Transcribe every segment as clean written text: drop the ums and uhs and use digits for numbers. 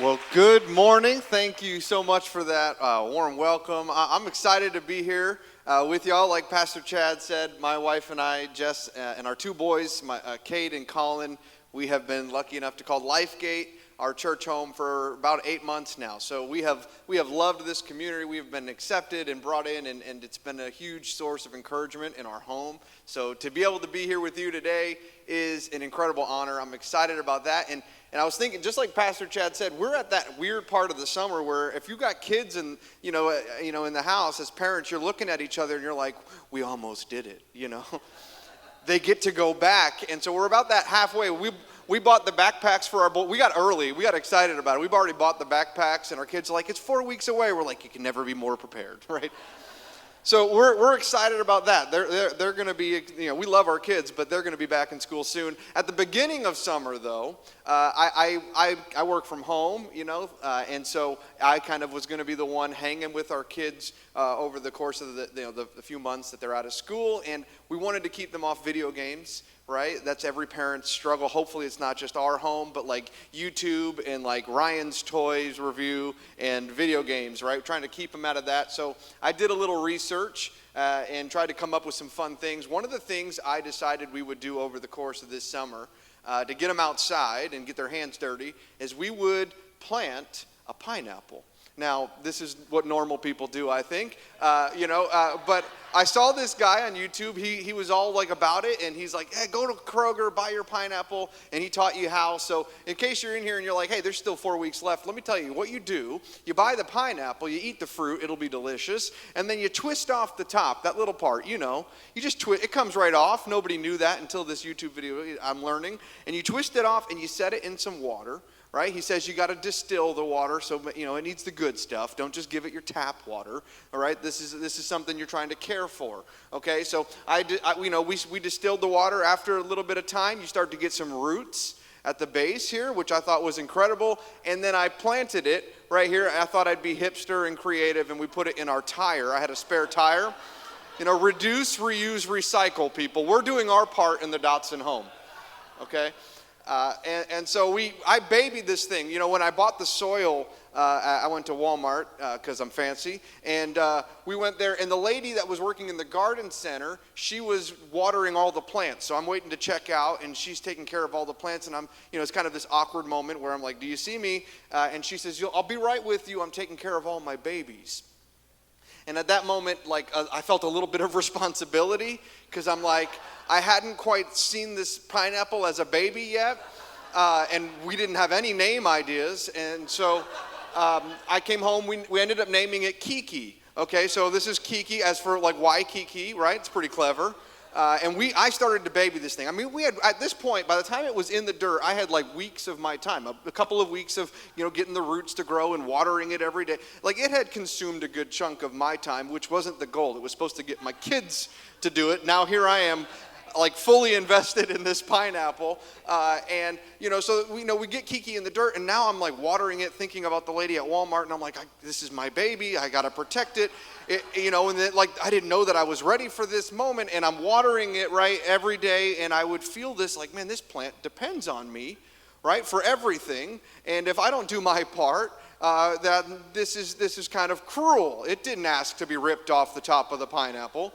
Well, good morning. Thank you so much for that warm welcome. I'm excited to be here with y'all. Like Pastor Chad said, my wife and I, Jess, and our two boys, Kate and Colin, we have been lucky enough to call LifeGate our church home for about 8 months now. So we have loved this community. We have been accepted and brought in, and it's been a huge source of encouragement in our home. So to be able to be here with you today is an incredible honor. I'm excited about that. And I was thinking, just like Pastor Chad said, we're at that weird part of the summer where if you got kids and in the house as parents, you're looking at each other and you're like, we almost did it, They get to go back, and so we're about that halfway. We bought the backpacks for our boy. We got early. We got excited about it. We've already bought the backpacks, and our kids are like, it's 4 weeks away. We're like, you can never be more prepared, right? So we're excited about that. They're going to be, we love our kids, but they're going to be back in school soon. At the beginning of summer, though, I work from home, and so I kind of was going to be the one hanging with our kids over the course of the few months that they're out of school, and we wanted to keep them off video games. Right? That's every parent's struggle. Hopefully it's not just our home, but like YouTube and like Ryan's Toys review and video games, right? Trying to keep them out of that. So I did a little research and tried to come up with some fun things. One of the things I decided we would do over the course of this summer to get them outside and get their hands dirty is we would plant a pineapple. Now, this is what normal people do, I think, but I saw this guy on YouTube. He was all like about it, and he's like, hey, go to Kroger, buy your pineapple, and he taught you how. So in case you're in here and you're like, hey, there's still 4 weeks left, let me tell you what you do. You buy the pineapple, you eat the fruit, it'll be delicious, and then you twist off the top, that little part, you just twist, it comes right off. Nobody knew that until this YouTube video I'm learning, and you twist it off and you set it in some water. Right? He says you got to distill the water, so it needs the good stuff. Don't just give it your tap water. All right? This is something you're trying to care for. Okay? So we distilled the water. After a little bit of time, you start to get some roots at the base here, which I thought was incredible. And then I planted it right here. I thought I'd be hipster and creative, and we put it in our tire. I had a spare tire. Reduce, reuse, recycle, people. We're doing our part in the Dotson home. Okay? And so I babied this thing. When I bought the soil, I went to Walmart because I'm fancy, and we went there, and the lady that was working in the garden center, she was watering all the plants. So I'm waiting to check out, and she's taking care of all the plants, and it's kind of this awkward moment where I'm like, do you see me? And she says, I'll be right with you. I'm taking care of all my babies. And at that moment, I felt a little bit of responsibility because I'm like, I hadn't quite seen this pineapple as a baby yet, and we didn't have any name ideas. And so I came home. We ended up naming it Kiki. Okay, so this is Kiki, as for why Kiki, right? It's pretty clever. And I started to baby this thing. I mean, we had, at this point, by the time it was in the dirt, I had weeks of my time, a couple of weeks of, getting the roots to grow and watering it every day. It had consumed a good chunk of my time, which wasn't the goal. It was supposed to get my kids to do it. Now here I am, fully invested in this pineapple. And, so we get Kiki in the dirt, and now I'm watering it, thinking about the lady at Walmart, and I'm like, this is my baby. I got to protect it. And then I didn't know that I was ready for this moment, and I'm watering it right every day, and I would feel this man, this plant depends on me, right, for everything. And if I don't do my part, that this is kind of cruel. It didn't ask to be ripped off the top of the pineapple.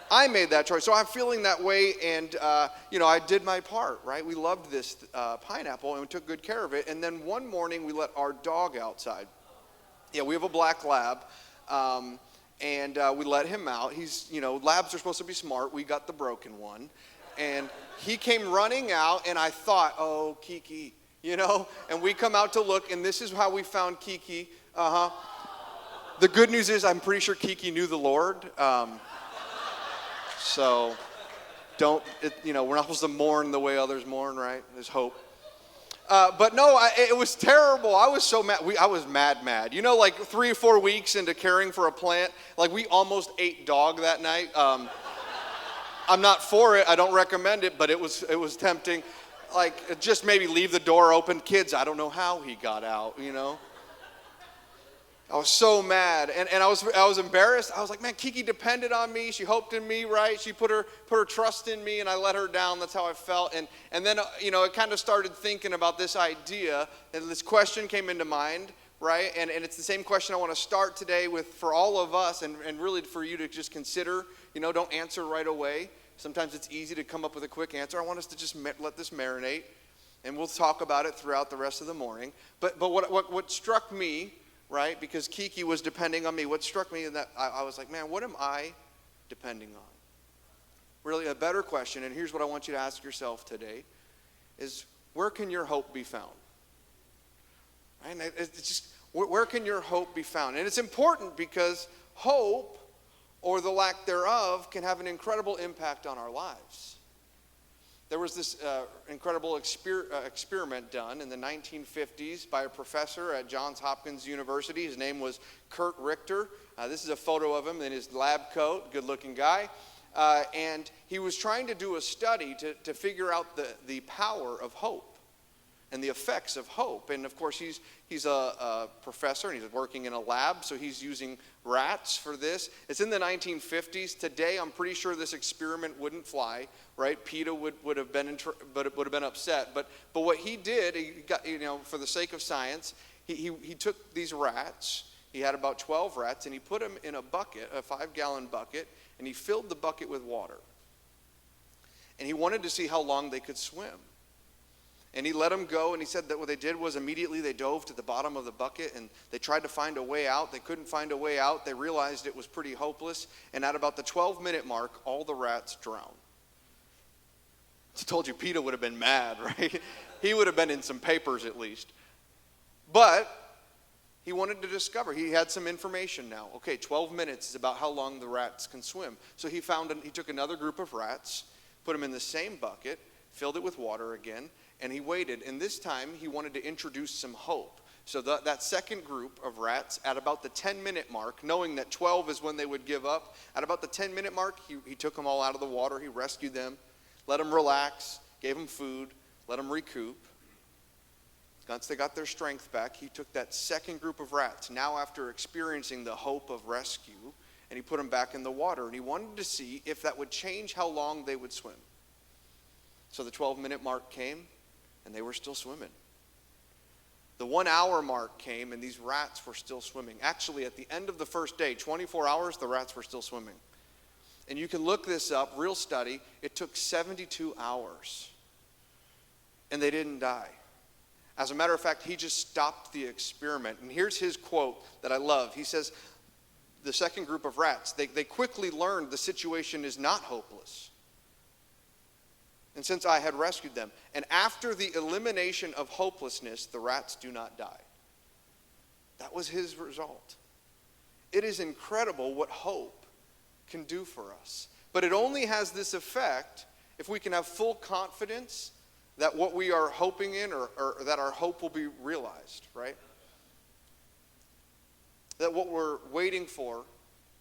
I made that choice. So I'm feeling that way, and, I did my part, right? We loved this pineapple, and we took good care of it. And then one morning, we let our dog outside. Yeah, we have a black lab, and we let him out. He's, labs are supposed to be smart. We got the broken one. And he came running out, and I thought, oh, Kiki, And we come out to look, and this is how we found Kiki. The good news is I'm pretty sure Kiki knew the Lord. So we're not supposed to mourn the way others mourn, right? There's hope. But no, it was terrible. I was so mad. I was mad. 3 or 4 weeks into caring for a plant, we almost ate dog that night. I'm not for it. I don't recommend it, but it was tempting. Just maybe leave the door open. Kids, I don't know how he got out, I was so mad, and I was embarrassed. I was like, man, Kiki depended on me. She hoped in me, right? She put her trust in me, and I let her down. That's how I felt. And then I kind of started thinking about this idea, and this question came into mind, right? And it's the same question I want to start today with for all of us, and really for you to just consider. Don't answer right away. Sometimes it's easy to come up with a quick answer. I want us to just let this marinate, and we'll talk about it throughout the rest of the morning. But what struck me, right, because Kiki was depending on me, what struck me is that I was like, man, what am I depending on? Really a better question, and here's what I want you to ask yourself today, is where can your hope be found? Right? It's just, where can your hope be found? And it's important because hope, or the lack thereof, can have an incredible impact on our lives. There was this incredible experiment done in the 1950s by a professor at Johns Hopkins University. His name was Kurt Richter. This is a photo of him in his lab coat, good-looking guy. And he was trying to do a study to figure out the power of hope and the effects of hope. And of course, he's a professor and he's working in a lab, so he's using rats for this. It's in the 1950s. Today, I'm pretty sure this experiment wouldn't fly, right? PETA would have been upset. But what he did, he got, for the sake of science, he took these rats. He had about 12 rats, and he put them in a bucket, a 5-gallon bucket, and he filled the bucket with water. And he wanted to see how long they could swim. And he let them go, and he said that what they did was immediately they dove to the bottom of the bucket, and they tried to find a way out. They couldn't find a way out. They realized it was pretty hopeless, and at about the 12-minute mark, all the rats drowned. I told you PETA would have been mad, right? He would have been in some papers at least. But he wanted to discover. He had some information now. Okay, 12 minutes is about how long the rats can swim. So he took another group of rats, put them in the same bucket, filled it with water again, and he waited. And this time, he wanted to introduce some hope. So that second group of rats, at about the 10-minute mark, knowing that 12 is when they would give up, at about the 10-minute mark, he took them all out of the water. He rescued them, let them relax, gave them food, let them recoup. Once they got their strength back, he took that second group of rats, now after experiencing the hope of rescue, and he put them back in the water. And he wanted to see if that would change how long they would swim. So the 12-minute mark came, and they were still swimming. The 1-hour mark came, and these rats were still swimming. Actually, at the end of the first day, 24 hours, the rats were still swimming. And you can look this up, real study. It took 72 hours, and they didn't die. As a matter of fact, he just stopped the experiment. And here's his quote that I love. He says, the second group of rats, they quickly learned the situation is not hopeless. And since I had rescued them, and after the elimination of hopelessness, the rats do not die. That was his result. It is incredible what hope can do for us. But it only has this effect if we can have full confidence that what we are hoping in or that our hope will be realized, right? That what we're waiting for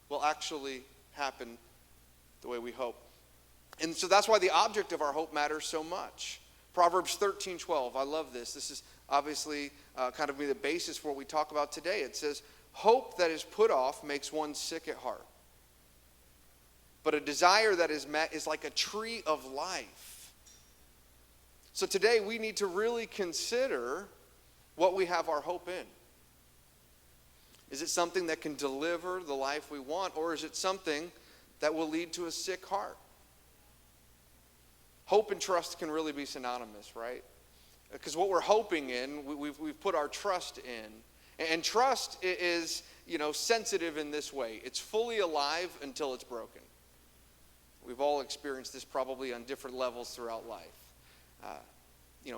will actually happen the way we hope. And so that's why the object of our hope matters so much. Proverbs 13:12, I love this. This is obviously kind of the basis for what we talk about today. It says, hope that is put off makes one sick at heart. But a desire that is met is like a tree of life. So today we need to really consider what we have our hope in. Is it something that can deliver the life we want, or is it something that will lead to a sick heart? Hope and trust can really be synonymous, right? Because what we're hoping in, we've put our trust in. And trust is, sensitive in this way. It's fully alive until it's broken. We've all experienced this probably on different levels throughout life.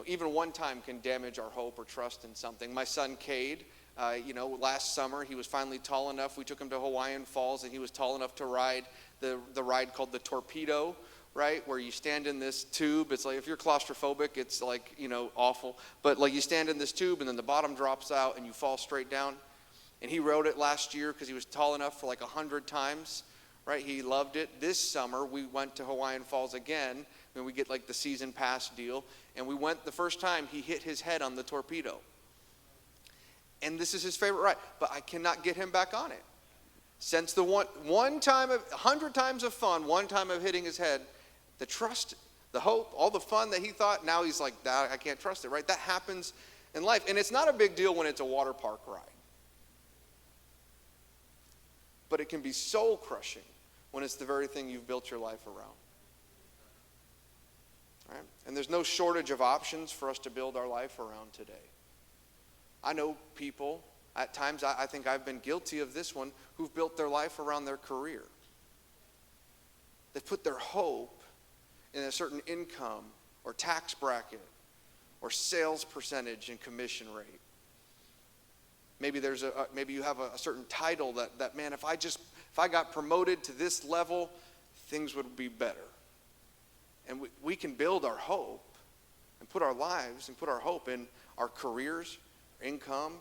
Even one time can damage our hope or trust in something. My son, Cade, last summer, he was finally tall enough. We took him to Hawaiian Falls, and he was tall enough to ride the ride called the Torpedo, right? Where you stand in this tube. It's like, if you're claustrophobic, it's like, awful. But like you stand in this tube, and then the bottom drops out, and you fall straight down. And he rode it last year because he was tall enough for like 100 times, right? He loved it. This summer, we went to Hawaiian Falls again, and we get like the season pass deal. And we went the first time, he hit his head on the Torpedo. and this is his favorite ride, but I cannot get him back on it. Since the one time of 100 times of fun, one time of hitting his head, the trust, the hope, all the fun that he thought, now he's like, I can't trust it, right? That happens in life. And it's not a big deal when it's a water park ride. But it can be soul crushing when it's the very thing you've built your life around. Right? And there's no shortage of options for us to build our life around today. I know people, at times I think I've been guilty of this one, who've built their life around their career. They've put their hope in a certain income or tax bracket or sales percentage and commission rate. Maybe maybe you have a certain title that man, if I got promoted to this level, things would be better. And we can build our hope and put our lives and put our hope in our careers, income.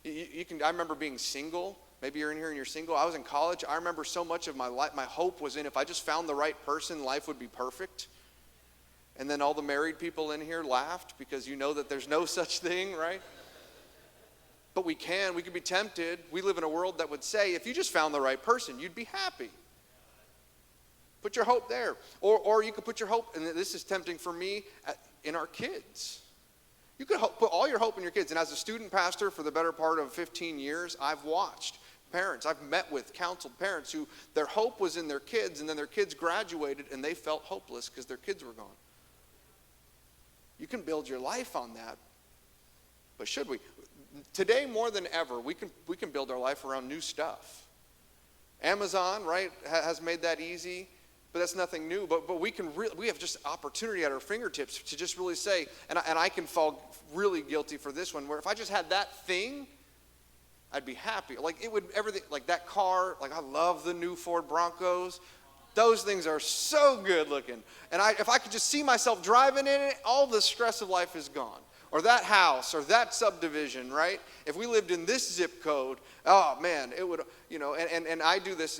I remember being single. Maybe you're in here and you're single. I was in college. I remember so much of my life, my hope was in if I just found the right person, life would be perfect. And then all the married people in here laughed because you know that there's no such thing, right? But we can be tempted. We live in a world that would say, if you just found the right person, you'd be happy. Put your hope there. Or you could put your hope, and this is tempting for me, in our kids. You could put all your hope in your kids. And as a student pastor for the better part of 15 years, I've watched parents, I've met with, counseled parents who their hope was in their kids, and then their kids graduated, and they felt hopeless because their kids were gone. You can build your life on that. But should we? Today more than ever, we can build our life around new stuff. Amazon, right, has made that easy, but that's nothing new. But we have just opportunity at our fingertips to just really say, and I can fall really guilty for this one, where if I just had that thing, I'd be happy. Like everything, like that car, like I love the new Ford Broncos. Those things are so good looking. And if I could just see myself driving in it, all the stress of life is gone. Or that house, or that subdivision, right? If we lived in this zip code, oh man, it would, and I do this,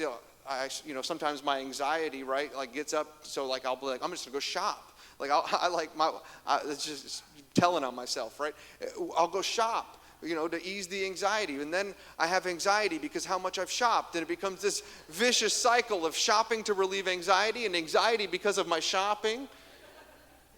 sometimes my anxiety, right, like gets up, so like I'll be like, I'm just gonna go shop. Like it's just telling on myself, right? I'll go shop, to ease the anxiety. And then I have anxiety because how much I've shopped, and it becomes this vicious cycle of shopping to relieve anxiety and anxiety because of my shopping.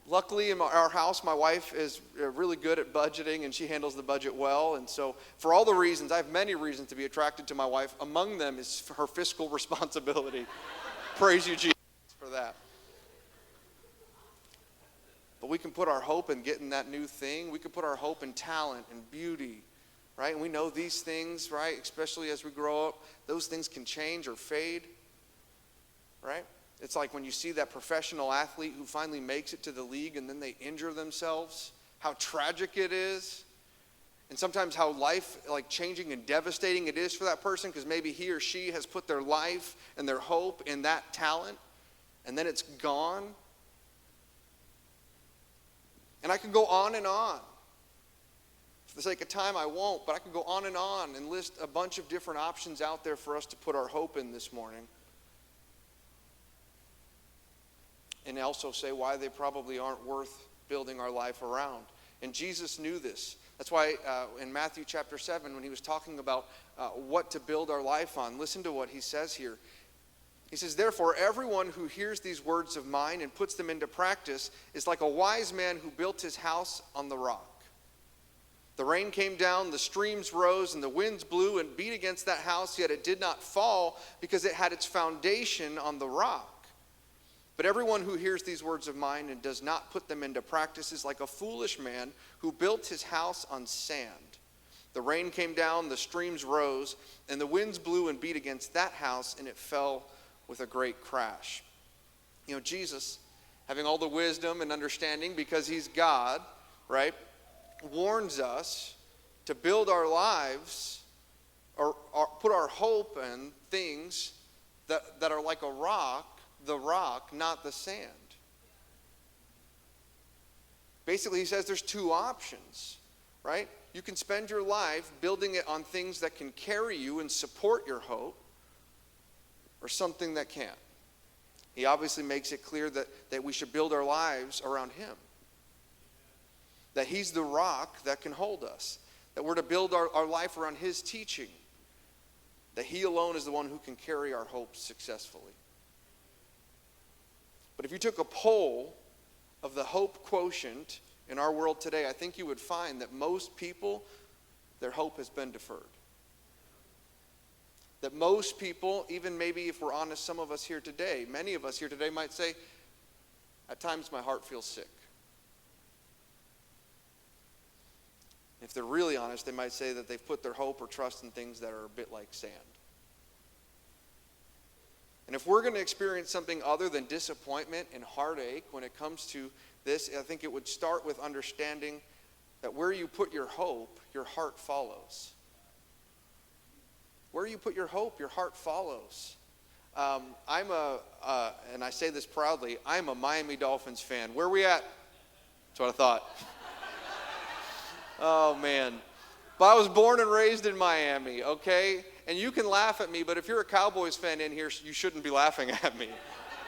Luckily, in our house, my wife is really good at budgeting, and she handles the budget well. And so for all the reasons, I have many reasons to be attracted to my wife. Among them is her fiscal responsibility. Praise you, Jesus, for that. But we can put our hope in getting that new thing. We can put our hope in talent and beauty, right? And we know these things, right, especially as we grow up, those things can change or fade, right? It's like when you see that professional athlete who finally makes it to the league and then they injure themselves, how tragic it is. And sometimes how life, like changing and devastating it is for that person, because maybe he or she has put their life and their hope in that talent, and then it's gone. And I could go on and on. For the sake of time, I won't, but I could go on and list a bunch of different options out there for us to put our hope in this morning. And also say why they probably aren't worth building our life around. And Jesus knew this. That's why in Matthew chapter 7, when he was talking about what to build our life on, listen to what he says here. He says, therefore, everyone who hears these words of mine and puts them into practice is like a wise man who built his house on the rock. The rain came down, the streams rose, and the winds blew and beat against that house, yet it did not fall because it had its foundation on the rock. But everyone who hears these words of mine and does not put them into practice is like a foolish man who built his house on sand. The rain came down, the streams rose, and the winds blew and beat against that house, and it fell with a great crash. Jesus, having all the wisdom and understanding because he's God, right, warns us to build our lives or put our hope in things that are like a rock, the rock, not the sand. Basically, he says there's two options, right? You can spend your life building it on things that can carry you and support your hope, or something that can't. He obviously makes it clear that we should build our lives around him. That he's the rock that can hold us. that we're to build our life around his teaching, that he alone is the one who can carry our hopes successfully. But if you took a poll of the hope quotient in our world today, I think you would find that most people, their hope has been deferred. That most people, even maybe if we're honest, some of us here today, many of us here today might say, at times my heart feels sick. If they're really honest, they might say that they've put their hope or trust in things that are a bit like sand. And if we're going to experience something other than disappointment and heartache when it comes to this, I think it would start with understanding that where you put your hope, your heart follows. Where you put your hope, your heart follows. And I say this proudly, I'm a Miami Dolphins fan. Where are we at? That's what I thought. Oh, man. But I was born and raised in Miami, okay? And you can laugh at me, but if you're a Cowboys fan in here, you shouldn't be laughing at me.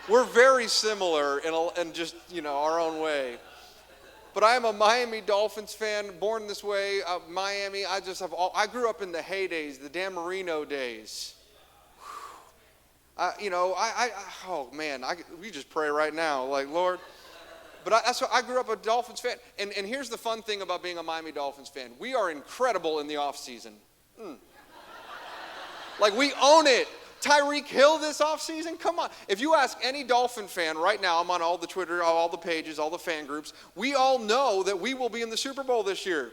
We're very similar in just, our own way. But I am a Miami Dolphins fan, born this way, Miami. I grew up in the heydays, the Dan Marino days. We just pray right now, like, Lord. But that's why I grew up a Dolphins fan. And here's the fun thing about being a Miami Dolphins fan. We are incredible in the offseason. Like, we own it. Tyreek Hill this offseason? Come on. If you ask any Dolphin fan right now, I'm on all the Twitter, all the pages, all the fan groups, we all know that we will be in the Super Bowl this year.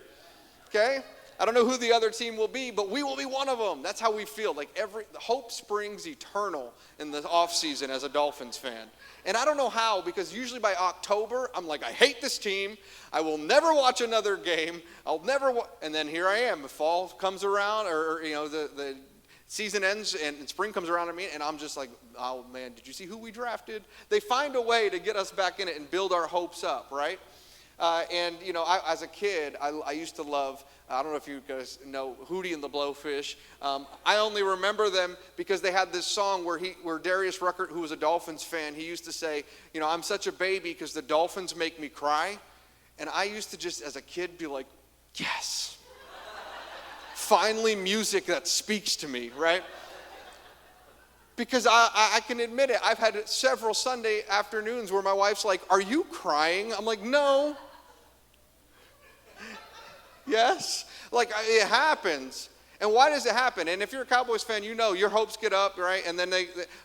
Okay? I don't know who the other team will be, but we will be one of them. That's how we feel. Like the hope springs eternal in the offseason as a Dolphins fan. And I don't know how, because usually by October, I'm like, I hate this team. I will never watch another game. And then here I am. The fall comes around, or the season ends and spring comes around to me, and I'm just like, oh man, did you see who we drafted? They find a way to get us back in it and build our hopes up, right? As a kid, I used to love, I don't know if you guys know Hootie and the Blowfish. I only remember them because they had this song where Darius Ruckert, who was a Dolphins fan, he used to say, I'm such a baby because the Dolphins make me cry. And I used to just, as a kid, be like, yes. Finally music that speaks to me, right? Because I can admit it, I've had several Sunday afternoons where my wife's like, are you crying? I'm like, no. Yes? Like, it happens. And why does it happen? And if you're a Cowboys fan, your hopes get up, right? And then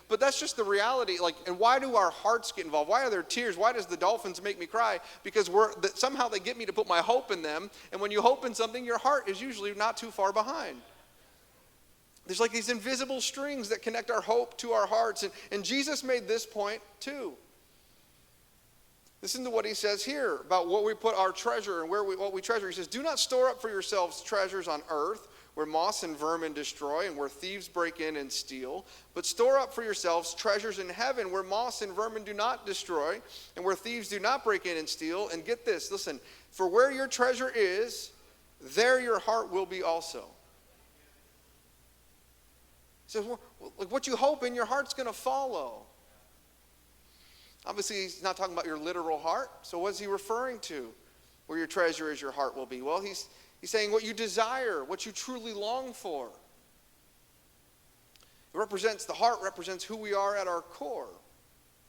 but that's just the reality. Like, and why do our hearts get involved? Why are there tears? Why does the Dolphins make me cry? Because somehow they get me to put my hope in them. And when you hope in something, your heart is usually not too far behind. There's like these invisible strings that connect our hope to our hearts. And Jesus made this point too. Listen to what he says here about what we put our treasure and what we treasure. He says, do not store up for yourselves treasures on earth where moss and vermin destroy and where thieves break in and steal. But store up for yourselves treasures in heaven where moss and vermin do not destroy and where thieves do not break in and steal. And get this, listen, for where your treasure is, there your heart will be also. He says, what you hope in, your heart's going to follow. Obviously, he's not talking about your literal heart. So what's he referring to? Where your treasure is, your heart will be. Well, he's saying what you desire, what you truly long for. The heart represents who we are at our core,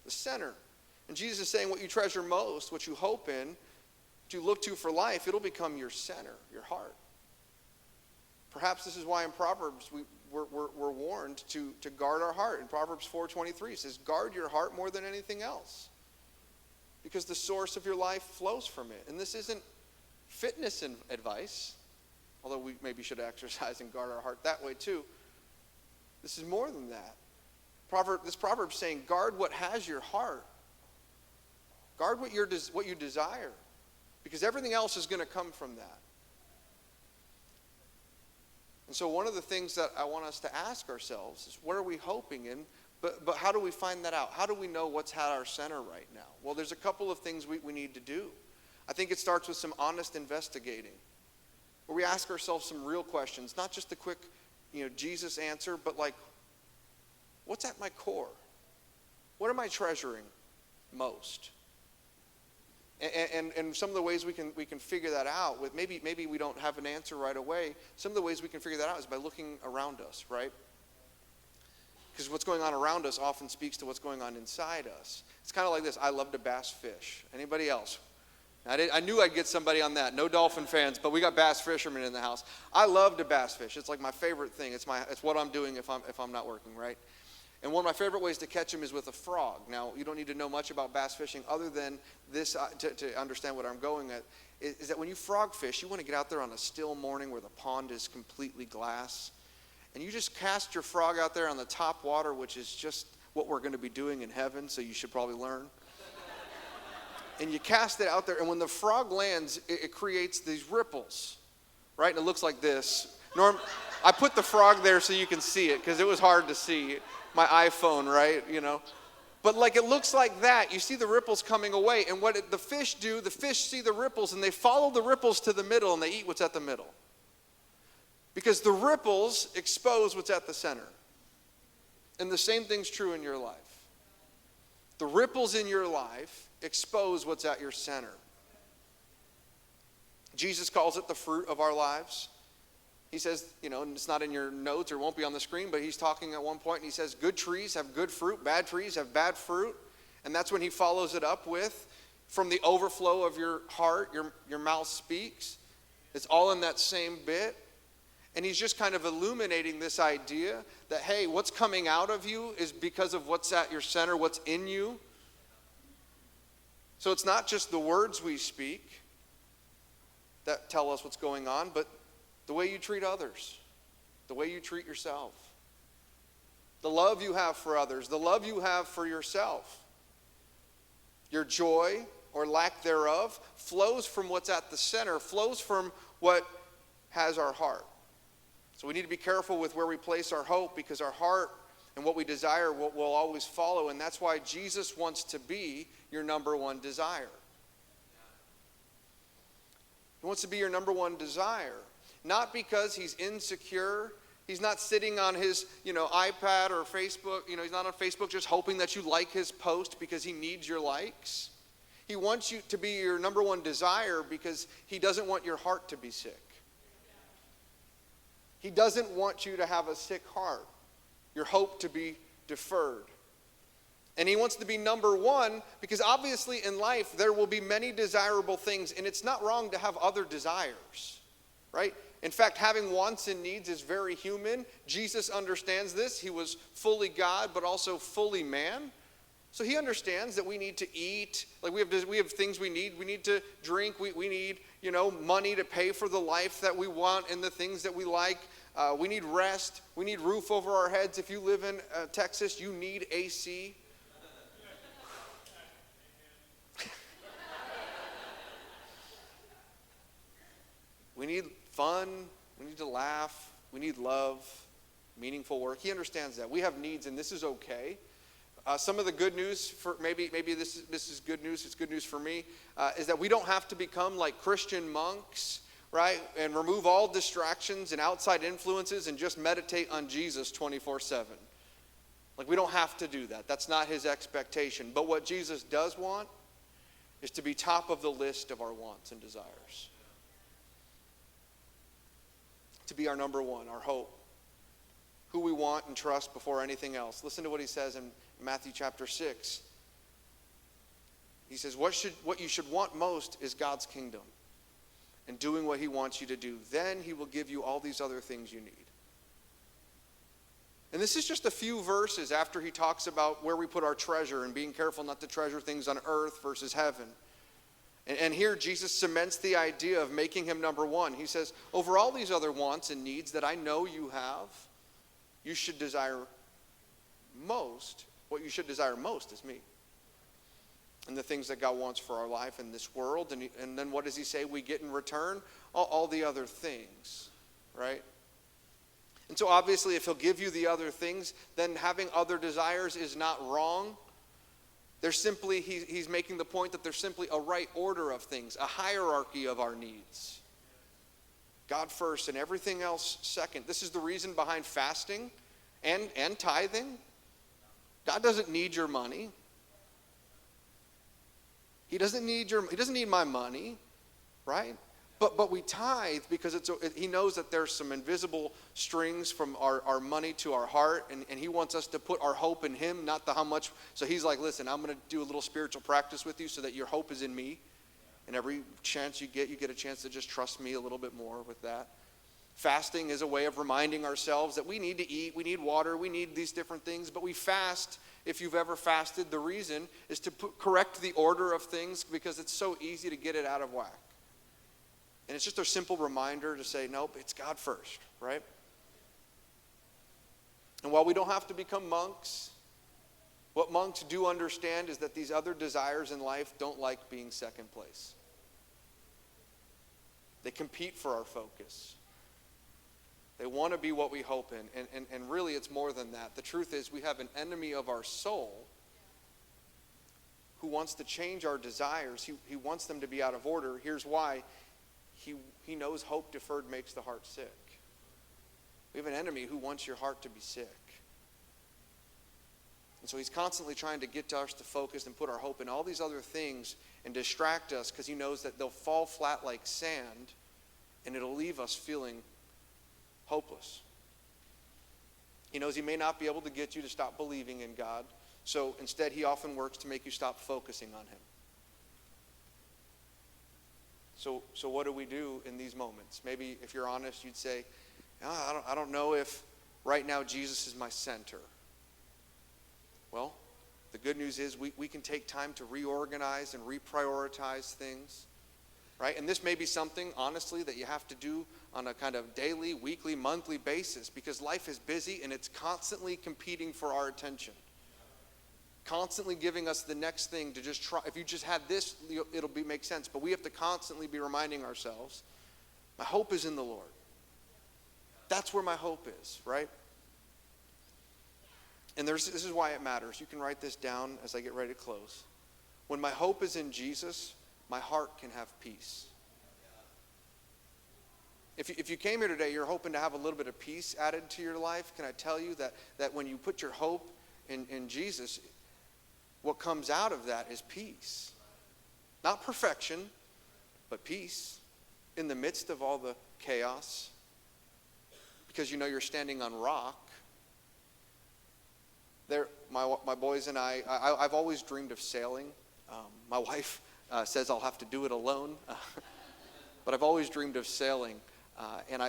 the center. And Jesus is saying what you treasure most, what you hope in, what you look to for life, it'll become your center, your heart. Perhaps this is why in Proverbs we're warned to guard our heart. In Proverbs 4:23 it says, guard your heart more than anything else, because the source of your life flows from it. And this isn't fitness advice, although we maybe should exercise and guard our heart that way too. This is more than that. This proverb is saying, guard what has your heart. Guard what you desire, because everything else is going to come from that. And so one of the things that I want us to ask ourselves is, what are we hoping in? But how do we find that out? How do we know what's at our center right now? Well, there's a couple of things we need to do. I think it starts with some honest investigating, where we ask ourselves some real questions, not just the quick, Jesus answer, but like, what's at my core? What am I treasuring most? And some of the ways we can figure that out, with maybe we don't have an answer right away. Some of the ways we can figure that out is by looking around us, right? Because what's going on around us often speaks to what's going on inside us. It's kind of like this. I love to bass fish. Anybody else? I knew I'd get somebody on that. No dolphin fans, but we got bass fishermen in the house. I love to bass fish. It's like my favorite thing. It's what I'm doing if I'm not working, right? And one of my favorite ways to catch them is with a frog. Now, you don't need to know much about bass fishing other than this to understand what I'm going at, is that when you frog fish, you want to get out there on a still morning where the pond is completely glass. And you just cast your frog out there on the top water, which is just what we're going to be doing in heaven, so you should probably learn. And you cast it out there, and when the frog lands, it creates these ripples, right? And it looks like this. I put the frog there so you can see it, because it was hard to see. My iPhone, right? But like it looks like that. You see the ripples coming away, and what the fish do, the fish see the ripples, and they follow the ripples to the middle, and they eat what's at the middle. Because the ripples expose what's at the center. And the same thing's true in your life. The ripples in your life expose what's at your center. Jesus calls it the fruit of our lives. He says, and it's not in your notes or won't be on the screen, but he's talking at one point and he says, good trees have good fruit, bad trees have bad fruit. And that's when he follows it up with, from the overflow of your heart, your mouth speaks. It's all in that same bit. And he's just kind of illuminating this idea that, hey, what's coming out of you is because of what's at your center, what's in you. So it's not just the words we speak that tell us what's going on, but the way you treat others, the way you treat yourself, the love you have for others, the love you have for yourself. Your joy or lack thereof flows from what's at the center, flows from what has our heart. So we need to be careful with where we place our hope, because our heart and what we desire will always follow. And that's why Jesus wants to be your number one desire. He wants to be your number one desire. Not because he's insecure. He's not sitting on his, iPad or Facebook. He's not on Facebook just hoping that you like his post because he needs your likes. He wants you to be your number one desire because he doesn't want your heart to be sick. He doesn't want you to have a sick heart, your hope to be deferred. And he wants to be number one because obviously in life there will be many desirable things, and it's not wrong to have other desires, right? In fact, having wants and needs is very human. Jesus understands this. He was fully God, but also fully man. So he understands that we need to eat. Like we have things we need. We need to drink. We need, money to pay for the life that we want and the things that we like. We need rest. We need roof over our heads. If you live in Texas, you need AC. We need fun. We need to laugh. We need love, meaningful work. He understands that. We have needs, and this is okay. Some of the good news, for maybe this is good news, it's good news for me, is that we don't have to become like Christian monks, right? And remove all distractions and outside influences and just meditate on Jesus 24/7. Like we don't have to do that. That's not his expectation. But what Jesus does want is to be top of the list of our wants and desires. To be our number one, our hope. Who we want and trust before anything else. Listen to what he says in Matthew chapter 6. He says, what you should want most is God's kingdom and doing what he wants you to do. Then he will give you all these other things you need. And this is just a few verses after he talks about where we put our treasure and being careful not to treasure things on earth versus heaven. And here Jesus cements the idea of making him number one. He says, over all these other wants and needs that I know you have, you should desire most. What you should desire most is me. And the things that God wants for our life in this world. And then what does he say we get in return? All the other things, right? And so obviously if he'll give you the other things, then having other desires is not wrong. There's simply, he's making the point that there's simply a right order of things, a hierarchy of our needs. God first and everything else second. This is the reason behind fasting and tithing. God doesn't need your money. He doesn't need my money, right? But we tithe because he knows that there's some invisible strings from our money to our heart, and he wants us to put our hope in him, not the how much. So he's like, listen, I'm going to do a little spiritual practice with you so that your hope is in me. And every chance you get a chance to just trust me a little bit more with that. Fasting is a way of reminding ourselves that we need to eat, we need water, we need these different things, but we fast. If you've ever fasted, the reason is to correct the order of things because it's so easy to get it out of whack. And it's just a simple reminder to say, nope, it's God first, right? And while we don't have to become monks, what monks do understand is that these other desires in life don't like being second place. They compete for our focus. They want to be what we hope in. And really, it's more than that. The truth is, we have an enemy of our soul who wants to change our desires. He wants them to be out of order. Here's why. He knows hope deferred makes the heart sick. We have an enemy who wants your heart to be sick. And so he's constantly trying to get us to focus and put our hope in all these other things and distract us because he knows that they'll fall flat like sand and it'll leave us feeling hopeless. He knows he may not be able to get you to stop believing in God, so instead he often works to make you stop focusing on him. So what do we do in these moments? Maybe if you're honest, you'd say, I don't know if right now Jesus is my center. Well, the good news is we can take time to reorganize and reprioritize things, right? And this may be something, honestly, that you have to do on a kind of daily, weekly, monthly basis because life is busy and it's constantly competing for our attention. Constantly giving us the next thing to just try. If you just had this, it'll make sense. But we have to constantly be reminding ourselves, my hope is in the Lord. That's where my hope is, right? And this is why it matters. You can write this down as I get ready to close. When my hope is in Jesus, my heart can have peace. If you came here today, you're hoping to have a little bit of peace added to your life, can I tell you that when you put your hope in Jesus, what comes out of that is peace. Not perfection, but peace in the midst of all the chaos. Because you know you're standing on rock. My boys and I've always dreamed of sailing. My wife says I'll have to do it alone. But I've always dreamed of sailing.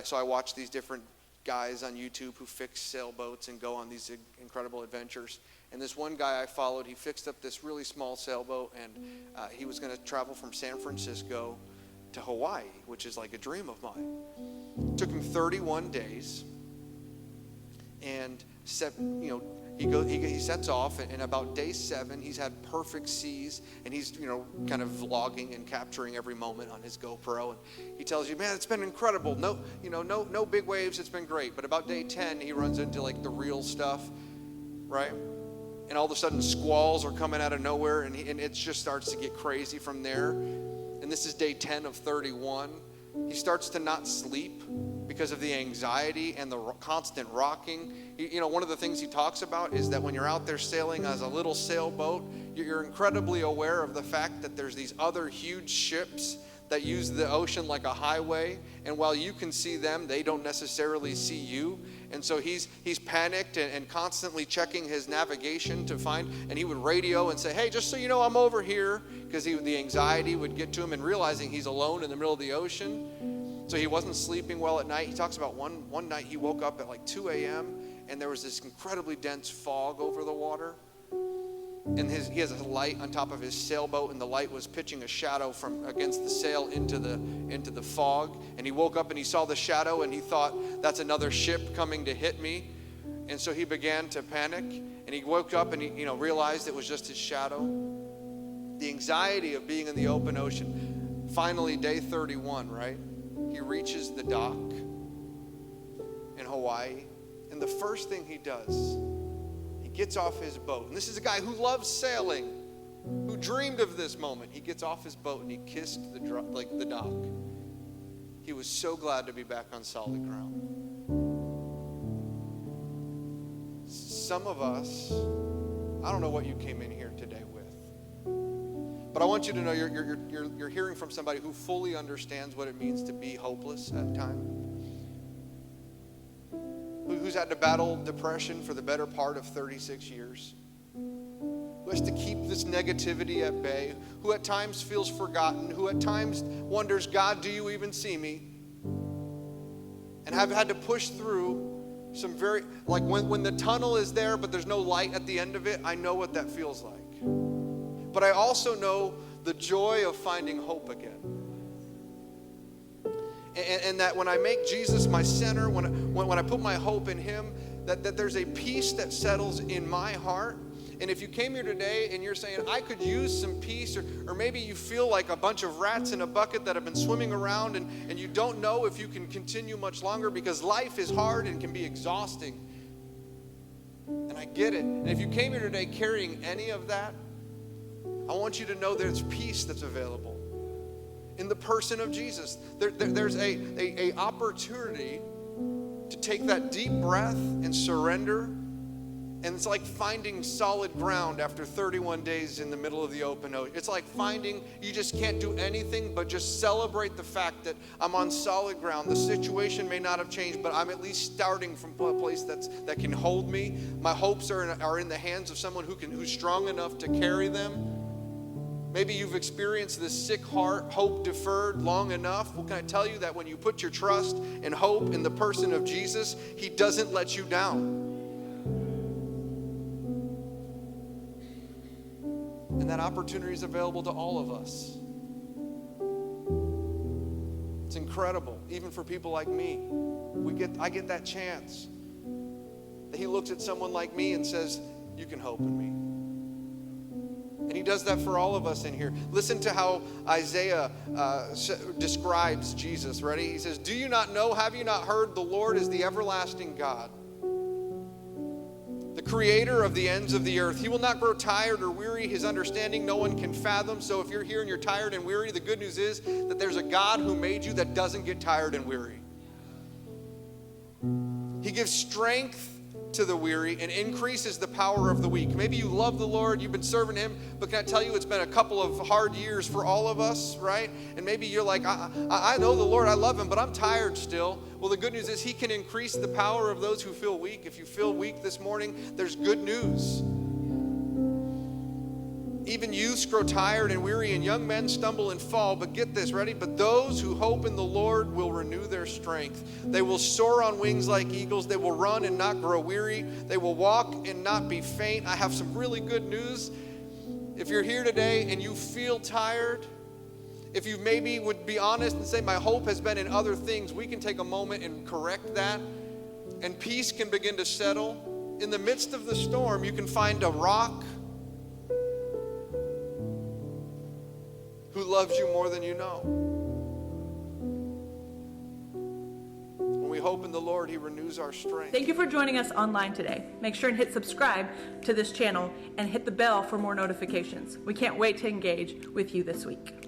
So I watch these different guys on YouTube who fix sailboats and go on these incredible adventures. And this one guy I followed, he fixed up this really small sailboat, and he was going to travel from San Francisco to Hawaii, which is like a dream of mine. It took him 31 days, and he sets off, and about day 7, he's had perfect seas, and he's kind of vlogging and capturing every moment on his GoPro. And he tells you, man, it's been incredible. No big waves. It's been great. But about day 10, he runs into like the real stuff, right? And all of a sudden, squalls are coming out of nowhere, and it just starts to get crazy from there. And this is day 10 of 31. He starts to not sleep because of the anxiety and the constant rocking. One of the things he talks about is that when you're out there sailing as a little sailboat, you're incredibly aware of the fact that there's these other huge ships that use the ocean like a highway, and while you can see them, they don't necessarily see you. And so he's panicked and constantly checking his navigation to find, and he would radio and say, hey, just so you know, I'm over here, because the anxiety would get to him, and realizing he's alone in the middle of the ocean. So he wasn't sleeping well at night. He talks about one night he woke up at like 2 a.m. and there was this incredibly dense fog over the water. And he has a light on top of his sailboat, and the light was pitching a shadow from against the sail into the fog. And he woke up and he saw the shadow, and he thought, that's another ship coming to hit me. And so he began to panic, and he woke up and he realized it was just his shadow. The anxiety of being in the open ocean. Finally, day 31, right? He reaches the dock in Hawaii, and the first thing he does, gets off his boat. And this is a guy who loves sailing, who dreamed of this moment. He gets off his boat and he kissed the dock. He was so glad to be back on solid ground. Some of us, I don't know what you came in here today with, But I want you to know you're hearing from somebody who fully understands what it means to be hopeless at times. Who's had to battle depression for the better part of 36 years. Who has to keep this negativity at bay. Who at times feels forgotten. Who at times wonders, God, do you even see me? And have had to push through some very, like when the tunnel is there but there's no light at the end of it, I know what that feels like. But I also know the joy of finding hope again. And that when I make Jesus my center, when I put my hope in him, that there's a peace that settles in my heart. And if you came here today and you're saying, I could use some peace, or maybe you feel like a bunch of rats in a bucket that have been swimming around and you don't know if you can continue much longer because life is hard and can be exhausting. And I get it. And if you came here today carrying any of that, I want you to know there's peace that's available in the person of Jesus. There's a opportunity to take that deep breath and surrender. And it's like finding solid ground after 31 days in the middle of the open ocean. It's like finding you just can't do anything but just celebrate the fact that I'm on solid ground. The situation may not have changed, but I'm at least starting from a place that can hold me. My hopes are in the hands of someone who's strong enough to carry them. Maybe you've experienced this sick heart, hope deferred long enough. Well, can I tell you that when you put your trust and hope in the person of Jesus, he doesn't let you down. And that opportunity is available to all of us. It's incredible, even for people like me. I get that chance. That he looks at someone like me and says, you can hope in me. And he does that for all of us in here. Listen to how Isaiah describes Jesus. Ready? He says, do you not know, have you not heard, the Lord is the everlasting God, the creator of the ends of the earth. He will not grow tired or weary. His understanding no one can fathom. So if you're here and you're tired and weary, the good news is that there's a God who made you that doesn't get tired and weary. He gives strength to the weary and increases the power of the weak. Maybe you love the Lord, you've been serving him, but can I tell you it's been a couple of hard years for all of us, right? And maybe you're like, I know the Lord, I love him, but I'm tired still. Well, the good news is he can increase the power of those who feel weak. If you feel weak this morning, there's good news. Even youths grow tired and weary, and young men stumble and fall. But get this, ready? But those who hope in the Lord will renew their strength. They will soar on wings like eagles. They will run and not grow weary. They will walk and not be faint. I have some really good news. If you're here today and you feel tired, if you maybe would be honest and say, my hope has been in other things, we can take a moment and correct that. And peace can begin to settle. In the midst of the storm, you can find a rock who loves you more than you know. When we hope in the Lord, he renews our strength. Thank you for joining us online today. Make sure and hit subscribe to this channel and hit the bell for more notifications. We can't wait to engage with you this week.